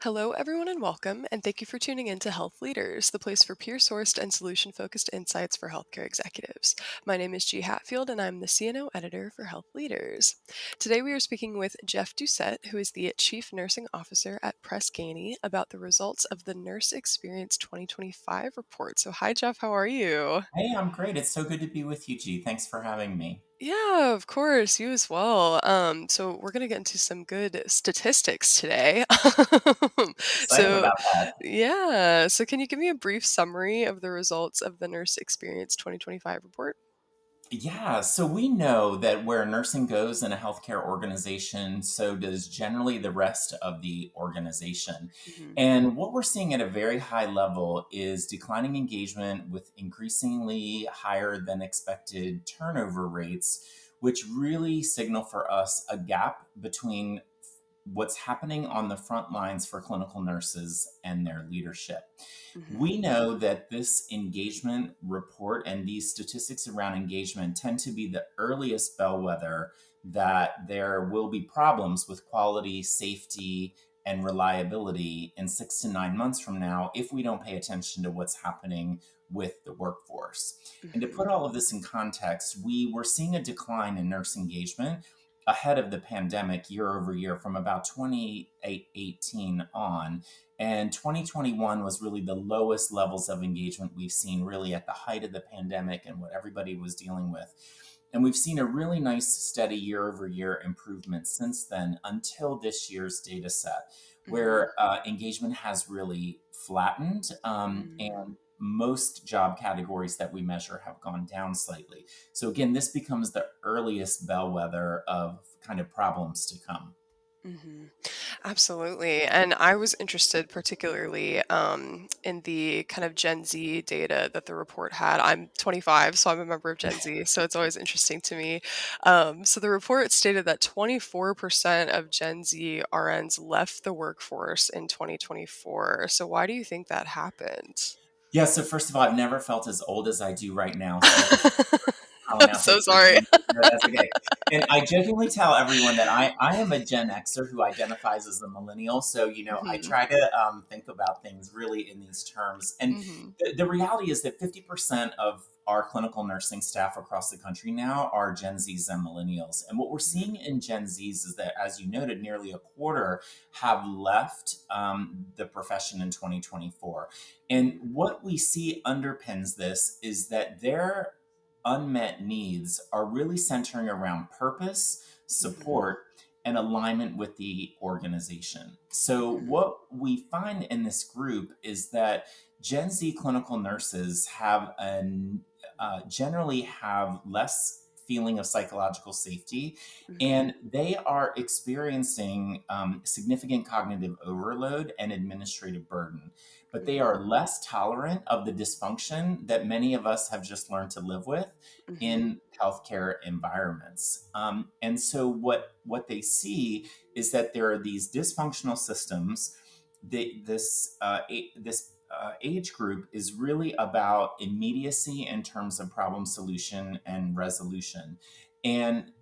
Hello, everyone, and welcome, and thank you for tuning in to Health Leaders, the place for peer-sourced and solution-focused insights for healthcare executives. My name is G. Hatfield, and I'm the CNO editor for Health Leaders. Today, we are speaking with Jeff Doucette, who is the Chief Nursing Officer at Press Ganey, about the results of the Nurse Experience 2025 report. So, hi, Jeff. How are you? Hey, I'm great. It's so good to be with you, G. Thanks for having me. Yeah, of course, you as well. So we're gonna get into some good statistics today. Excited So, about that. yeah. So can you give me a brief summary of the results of the Nurse Experience 2025 report? Yeah, so we know that where nursing goes in a healthcare organization, so does generally the rest of the organization. Hmm. And what we're seeing at a very high level is declining engagement with increasingly higher than expected turnover rates, which really signal for us a gap between what's happening on the front lines for clinical nurses and their leadership. Hmm. We know that this engagement report and these statistics around engagement tend to be the earliest bellwether that there will be problems with quality, safety, and reliability in 6 to 9 months from now if we don't pay attention to what's happening with the workforce. And to Hmm. put all of this in context, we were seeing a decline in nurse engagement ahead of the pandemic year over year from about 2018 on. And 2021 was really the lowest levels of engagement we've seen, really at the height of the pandemic and what everybody was dealing with. And we've seen a really nice, steady year over year improvement since then until this year's data set, Hmm. where engagement has really flattened. And most job categories that we measure have gone down slightly. So, again, this becomes the earliest bellwether of kind of problems to come. Hmm. Absolutely. And I was interested particularly in the kind of Gen Z data that the report had. I'm 25, so I'm a member of Gen Z, so it's always interesting to me. So the report stated that 24% of Gen Z RNs left the workforce in 2024. So why do you think that happened? Yeah, so first of all, I've never felt as old as I do right now. So thank you for calling I'm out the so Gen sorry. Z. No, that's okay. And I jokingly tell everyone that I am a Gen Xer who identifies as a millennial. So, I Hmm. try to think about things really in these terms. And Hmm. the reality is that 50% of our clinical nursing staff across the country now are Gen Zs and millennials. And what we're seeing in Gen Zs is that, as you noted, nearly a quarter have left the profession in 2024. And Hmm. what we see underpins this is that their unmet needs are really centering around purpose, Hmm. support, and alignment with the organization. So, Hmm. what we find in this group is that Gen Z clinical nurses generally have less feeling of psychological safety, Hmm. and they are experiencing significant cognitive overload and administrative burden, but they Hmm. are less tolerant of the dysfunction that many of us have just learned to live with Hmm. in healthcare environments. And so what they see is that there are these dysfunctional systems. This age group is really about immediacy in terms of problem solution and resolution. And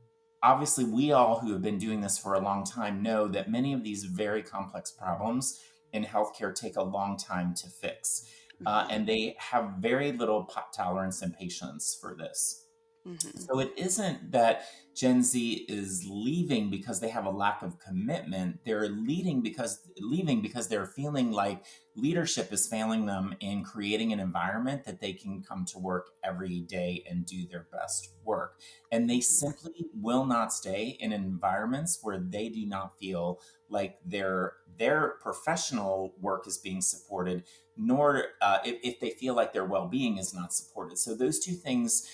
obviously, we all who have been doing this for a long time know that many of these very complex problems in healthcare take a long time to fix. Hmm. And they have very little tolerance and patience for this. Hmm. So it isn't that Gen Z is leaving because they have a lack of commitment. They're leaving because they're feeling like leadership is failing them in creating an environment that they can come to work every day and do their best work. And they Hmm. simply will not stay in environments where they do not feel like their professional work is being supported, nor if they feel like their well-being is not supported. So those two things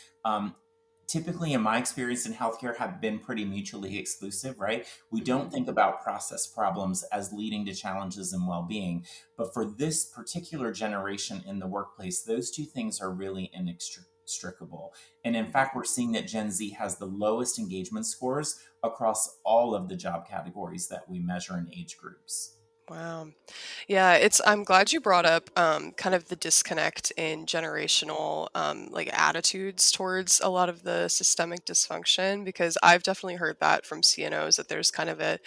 typically in my experience in healthcare have been pretty mutually exclusive, right? We don't Hmm. think about process problems as leading to challenges in well-being, but for this particular generation in the workplace, those two things are really inextricable. And in fact, we're seeing that Gen Z has the lowest engagement scores across all of the job categories that we measure in age groups. Wow. Yeah, I'm glad you brought up kind of the disconnect in generational like attitudes towards a lot of the systemic dysfunction, because I've definitely heard that from CNOs that there's kind of a,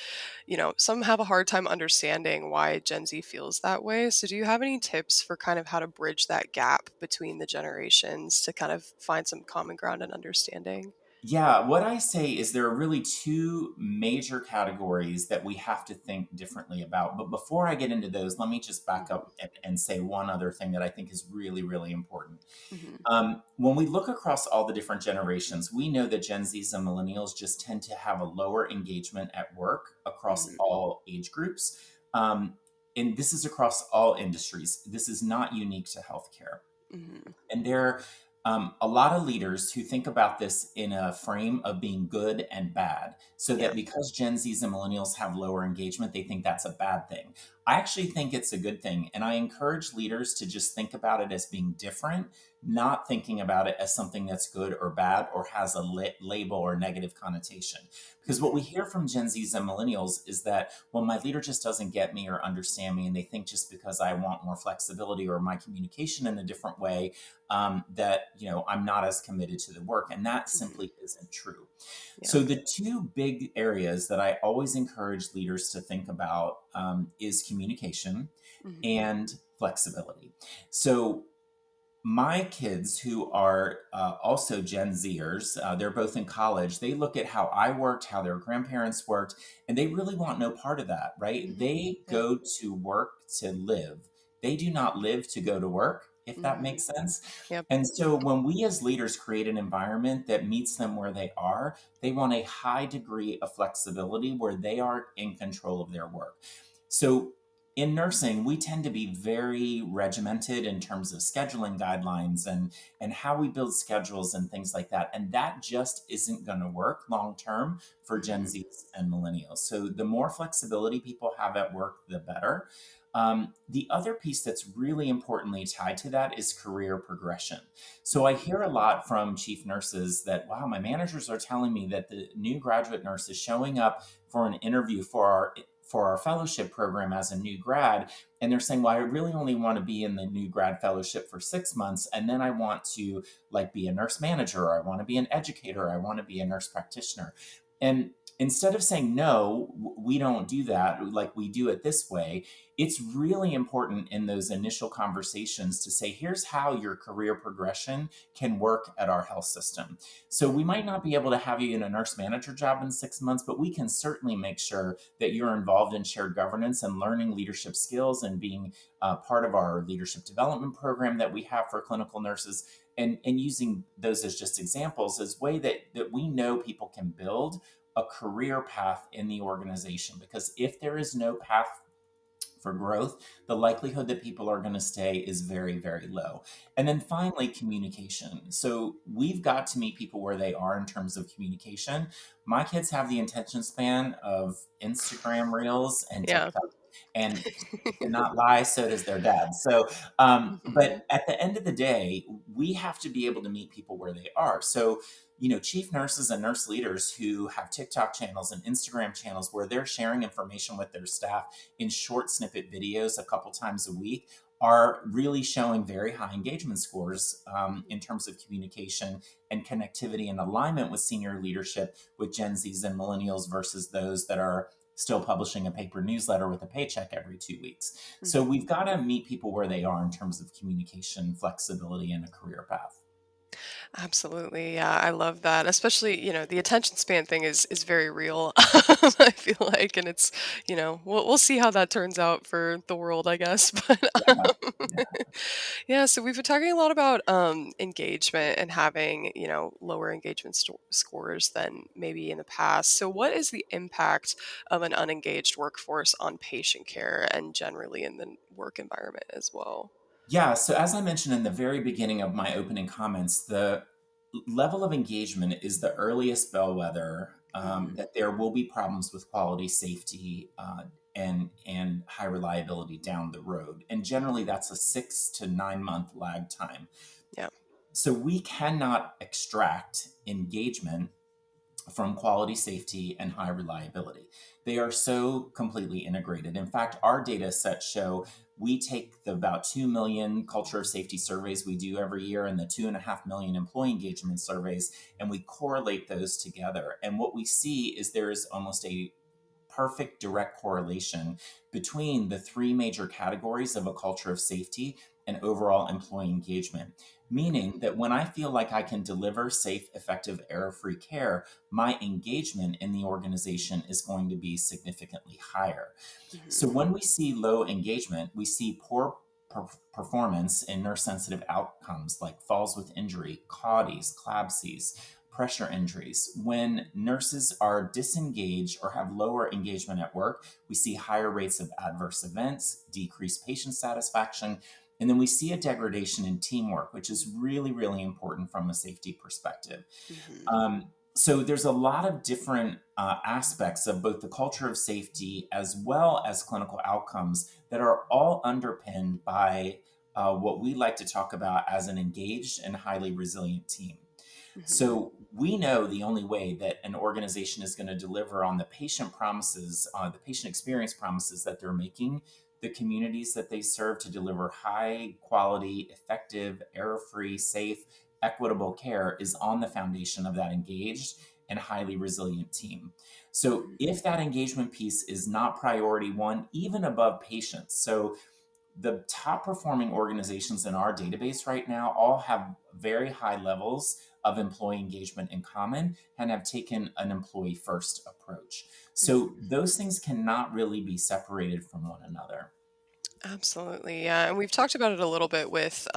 some have a hard time understanding why Gen Z feels that way. So do you have any tips for kind of how to bridge that gap between the generations to kind of find some common ground and understanding? Yeah, what I say is there are really two major categories that we have to think differently about. But before I get into those, let me just back Hmm. up and say one other thing that I think is really, really important. Hmm. When we look across all the different generations, we know that Gen Zs and millennials just tend to have a lower engagement at work across Hmm. all age groups. Um, and this is across all industries. This is not unique to healthcare. Hmm. And there are a lot of leaders who think about this in a frame of being good and bad. So Yeah. that because Gen Zs and millennials have lower engagement, they think that's a bad thing. I actually think it's a good thing. And I encourage leaders to just think about it as being different, not thinking about it as something that's good or bad or has a label or negative connotation. Because what we Hmm. hear from Gen Zs and millennials is that, well, my leader just doesn't get me or understand me. And they think just because I want more flexibility or my communication in a different way, that I'm not as committed to the work, and that Hmm. simply isn't true. Yeah. So the two big areas that I always encourage leaders to think about is communication Hmm. and flexibility. So my kids, who are also Gen Zers, they're both in college. They look at how I worked, how their grandparents worked, and they really want no part of that, right? Hmm. They Yeah. go to work to live. They do not live to go to work, if that Hmm. makes sense. Yep. And so when we as leaders create an environment that meets them where they are, they want a high degree of flexibility where they are in control of their work. So in nursing, we tend to be very regimented in terms of scheduling guidelines and how we build schedules and things like that. And that just isn't going to work long term for Gen Hmm. Zs and millennials. So the more flexibility people have at work, the better. The other piece that's really importantly tied to that is career progression. So I Hmm. hear a lot from chief nurses that, wow, my managers are telling me that the new graduate nurse is showing up for an interview for our fellowship program as a new grad, and they're saying, well, I really only want to be in the new grad fellowship for 6 months, and then I want to like be a nurse manager, or I want to be an educator, or I want to be a nurse practitioner. And instead of saying no, we don't do that, like we do it this way, it's really important in those initial conversations to say, here's how your career progression can work at our health system. So we Hmm. might not be able to have you in a nurse manager job in 6 months, but we can certainly make sure that you're involved in shared governance and learning leadership skills and being part of our leadership development program that we have for clinical nurses, and using those as just examples as way that we know people can build a career path in the organization. Because if there is no path for growth, the likelihood that people are going to stay is very, very low. And then finally, communication. So we've got to meet people where they are in terms of communication. My kids have the attention span of Instagram reels and Yeah. TikTok. And cannot lie, so does their dad. So, Hmm. but at the end of the day, we have to be able to meet people where they are. So, chief nurses and nurse leaders who have TikTok channels and Instagram channels where they're sharing information with their staff in short snippet videos a couple times a week are really showing very high engagement scores in terms of communication and connectivity and alignment with senior leadership with Gen Zs and millennials versus those that are still publishing a paper newsletter with a paycheck every 2 weeks. So Hmm. we've got to meet people where they are in terms of communication, flexibility, and a career path. Absolutely. Yeah, I love that. Especially, the attention span thing is very real. I feel like, and it's, we'll see how that turns out for the world, I guess. But Yeah. Yeah. yeah, so we've been talking a lot about engagement and having, lower engagement scores than maybe in the past. So what is the impact of an unengaged workforce on patient care and generally in the work environment as well? Yeah. So, as I mentioned in the very beginning of my opening comments, the level of engagement is the earliest bellwether Hmm. that there will be problems with quality, safety, and high reliability down the road. And generally, Hmm. that's a 6 to 9 month lag time. Yeah. So, we cannot extract engagement from quality, safety, and high reliability. They are so completely integrated. In fact, our data sets show we take the about 2 million culture of safety surveys we do every year and the 2.5 million employee engagement surveys, and we correlate those together. And what we see is there is almost a perfect direct correlation between the three major categories of a culture of safety and overall employee engagement. Meaning that when I feel like I can deliver safe, effective, error free care, my engagement in the organization is going to be significantly higher. So Mhm. when we see low engagement, we see poor performance in nurse sensitive outcomes like falls with injury, CAUDIs, CLABSIs, pressure injuries. When nurses are disengaged or have lower engagement at work, we see higher rates of adverse events, decreased patient satisfaction, and then we see a degradation in teamwork, which is really, really important from a safety perspective. Mhm. So there's a lot of different aspects of both the culture of safety as well as clinical outcomes that are all underpinned by what we like to talk about as an engaged and highly resilient team. Mhm. So we know the only way that an organization is going to deliver on the patient promises, the patient experience promises that they're making, the communities that they serve to deliver high quality, effective, error free, safe, equitable care is on the foundation of that engaged and highly resilient team. So Mhm. if that engagement piece is not priority one, even above patients, so the top performing organizations in our database right now all have very high levels of employee engagement in common and have taken an employee first approach. So Mhm. those things cannot really be separated from one another. Absolutely, yeah, and we've talked about it a little bit with,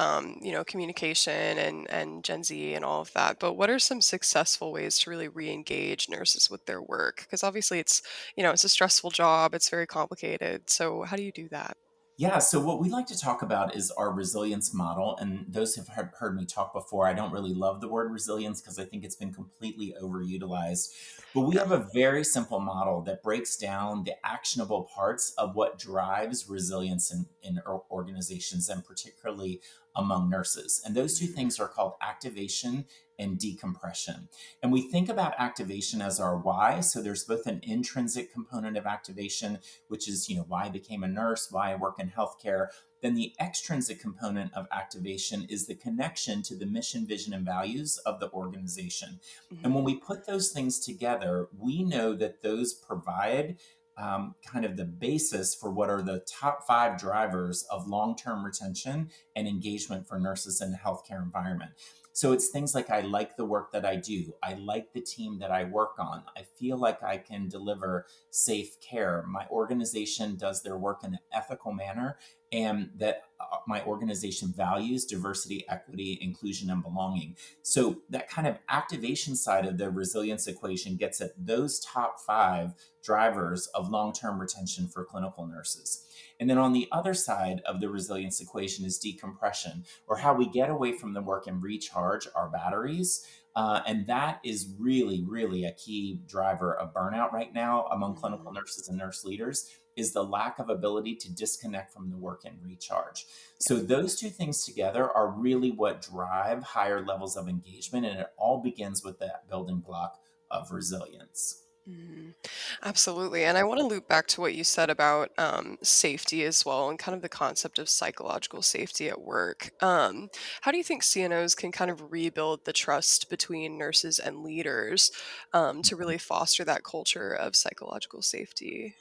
communication and Gen Z and all of that. But what are some successful ways to really re-engage nurses with their work? Because obviously, it's a stressful job. It's very complicated. So how do you do that? Yeah, so what we like to talk about is our resilience model. And those who've heard me talk before, I don't really love the word resilience because I think it's been completely overutilized. But we Yeah. have a very simple model that breaks down the actionable parts of what drives resilience in organizations and particularly among nurses. And those two Mhm. things are called activation and decompression. And we think about activation as our why. So there's both an intrinsic component of activation, which is, why I became a nurse, why I work in healthcare. Then the extrinsic component of activation is the connection to the mission, vision, and values of the organization. And when Mhm. we put those things together, we know that those provide kind of the basis for what are the top five drivers of long term retention and engagement for nurses in the healthcare environment. So it's things like I like the work that I do. I like the team that I work on. I feel like I can deliver safe care. My organization does their work in an ethical manner, and that my organization values diversity, equity, inclusion, and belonging. So that kind of activation side of the resilience equation gets at those top five drivers of long term retention for clinical nurses. And then on the other side of the resilience equation is decompression, or how we get away from the work and recharge our batteries. And that is really, really a key driver of burnout right now among clinical Mhm. nurses and nurse leaders is the lack of ability to disconnect from the work and recharge. Yeah. So those two things together are really what drive higher levels of engagement. And it all begins with that building block of resilience. Mhm. Absolutely. And I want to loop back to what you said about safety as well and kind of the concept of psychological safety at work. How do you think CNOs can kind of rebuild the trust between nurses and leaders to really foster that culture of psychological safety?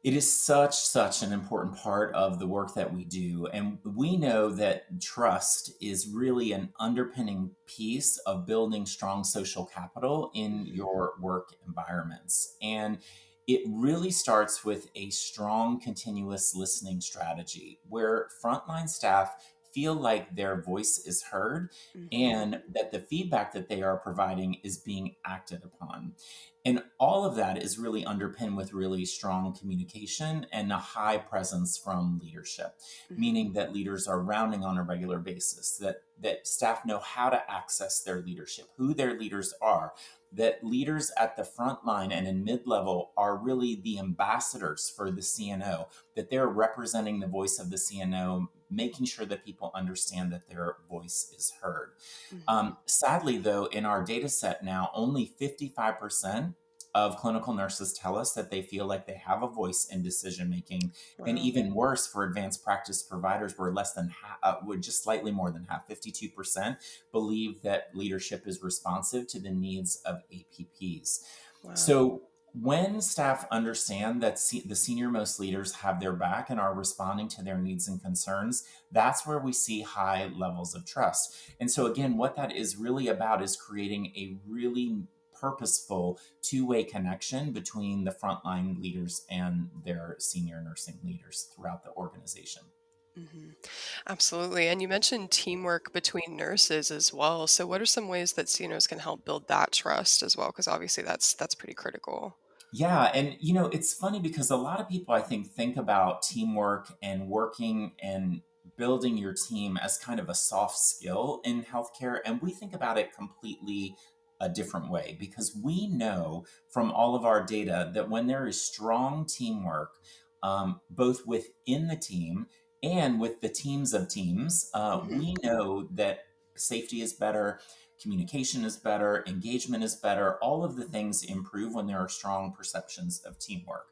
It is such an important part of the work that we do. And we know that trust is really an underpinning piece of building strong social capital in Mhm. your work environments. And it really starts with a strong continuous listening strategy where frontline staff feel like their voice is heard Mhm. and that the feedback that they are providing is being acted upon. And all of that is really underpinned with really strong communication and a high presence from leadership, Mhm. meaning that leaders are rounding on a regular basis, that staff know how to access their leadership, who their leaders are, that leaders at the front line and in mid-level are really the ambassadors for the CNO, that they're representing the voice of the CNO, making sure that people understand that their voice is heard. Mhm. Sadly, though, in our data set now, only 55% of clinical nurses tell us that they feel like they have a voice in decision making. And Wow. even worse, for advanced practice providers, where less than half, would just slightly more than half, 52%, believe that leadership is responsive to the needs of APPs. Wow. So when staff understand that the senior most leaders have their back and are responding to their needs and concerns, that's where we see high levels of trust. And so, again, what that is really about is creating a really purposeful two-way connection between the frontline leaders and their senior nursing leaders throughout the organization. Hmm. Absolutely. And you mentioned teamwork between nurses as well. So what are some ways that CNOs can help build that trust as well? Because obviously that's pretty critical. Yeah, and it's funny because a lot of people, I think about teamwork and working and building your team as kind of a soft skill in healthcare, and we think about it completely a different way because we know from all of our data that when there is strong teamwork, both within the team and with the teams of teams, Hmm. we know that safety is better, communication is better, engagement is better. All of the things improve when there are strong perceptions of teamwork.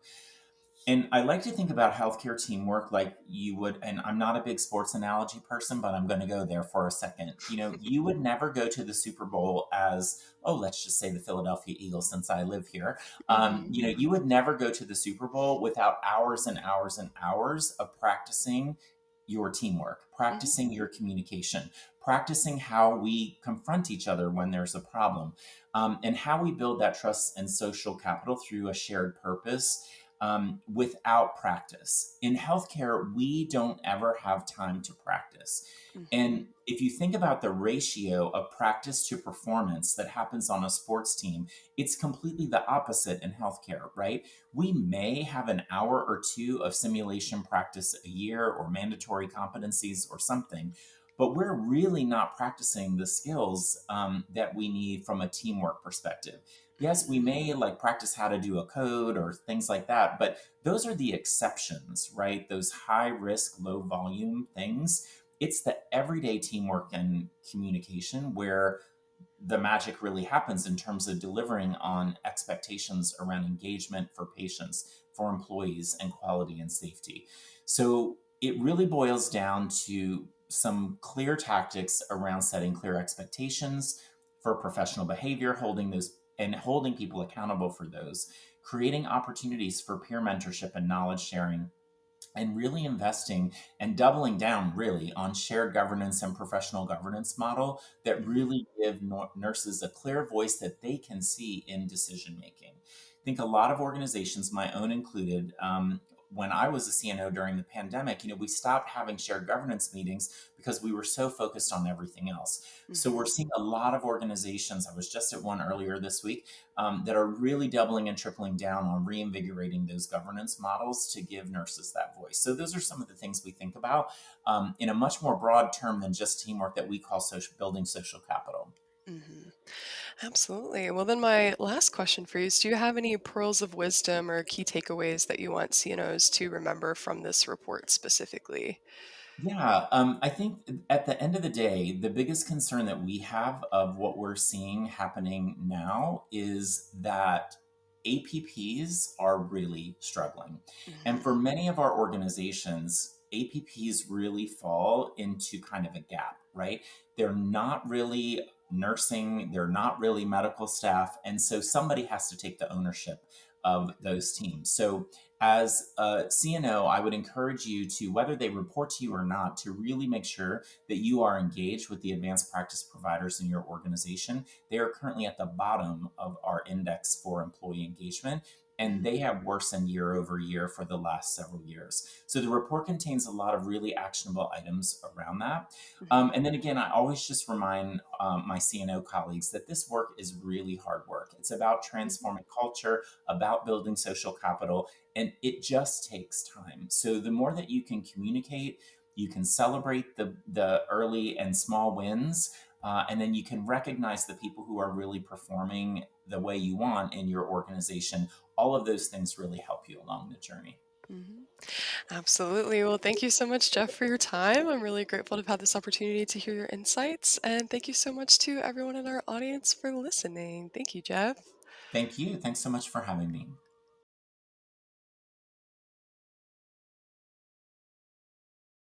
And I like to think about healthcare teamwork like you would, and I'm not a big sports analogy person, but I'm going to go there for a second. You would never go to the Super Bowl as, oh, let's just say the Philadelphia Eagles, since I live here. Hmm. You would never go to the Super Bowl without hours and hours and hours of practicing your teamwork, Hmm. practicing your communication, practicing how we confront each other when there's a problem, and how we build that trust and social capital through a shared purpose without practice. In healthcare, we don't ever have time to practice. Hmm. And if you think about the ratio of practice to performance that happens on a sports team, it's completely the opposite in healthcare, right? We may have an hour or two of simulation practice a year or mandatory competencies or something, but we're really not practicing the skills that we need from a teamwork perspective. Yes, we Hmm. may like practice how to do a code or things like that, but those are the exceptions, right? Those high risk, low volume things. It's the everyday teamwork and communication where the magic really happens in terms of delivering on expectations around engagement for patients, for employees, and quality and safety. So it really boils down to some clear tactics around setting clear expectations for professional behavior, holding people accountable for those, creating opportunities for peer mentorship and knowledge sharing, and really investing and doubling down really on shared governance and professional governance model that Hmm. really give nurses a clear voice that they can see in decision making. I think a lot of organizations, my own included, when I was a CNO during the pandemic, we stopped having shared governance meetings because we were so focused on everything else. So we're Hmm. seeing a lot of organizations. I was just at one earlier this week that are really doubling and tripling down on reinvigorating those governance models to give nurses that voice. So those are some of the things we think about in a much more broad term than just teamwork that we call building social capital. Hmm. Absolutely. Well, then my last question for you is, do you have any pearls of wisdom or key takeaways that you want CNOs to remember from this report specifically? Yeah, I think at the end of the day, the biggest concern that we have of what we're seeing happening now is that APPs are really struggling. And Hmm. for many of our organizations, APPs really fall into kind of a gap, right? They're not really nursing, they're not really medical staff. And so somebody has to take the ownership of those teams. So as a CNO, I would encourage you to, whether they report to you or not, to really make sure that you are engaged with the advanced practice providers in your organization. They are currently at the bottom of our index for employee engagement, and Hmm. they have worsened year over year for the last several years. So the report contains a lot of really actionable items around that. Hmm. And then again, I always just remind my CNO colleagues that this work is really hard work. It's about Hmm. transforming culture, about building social capital, and it just takes time. So the more that you can communicate, you can celebrate the early and small wins, and then you can recognize the people who are really performing the way you want in your organization. All of those things really help you along the journey. Hmm. Absolutely. Well, thank you so much, Jeff, for your time. I'm really grateful to have had this opportunity to hear your insights. And thank you so much to everyone in our audience for listening. Thank you, Jeff. Thank you. Thanks so much for having me.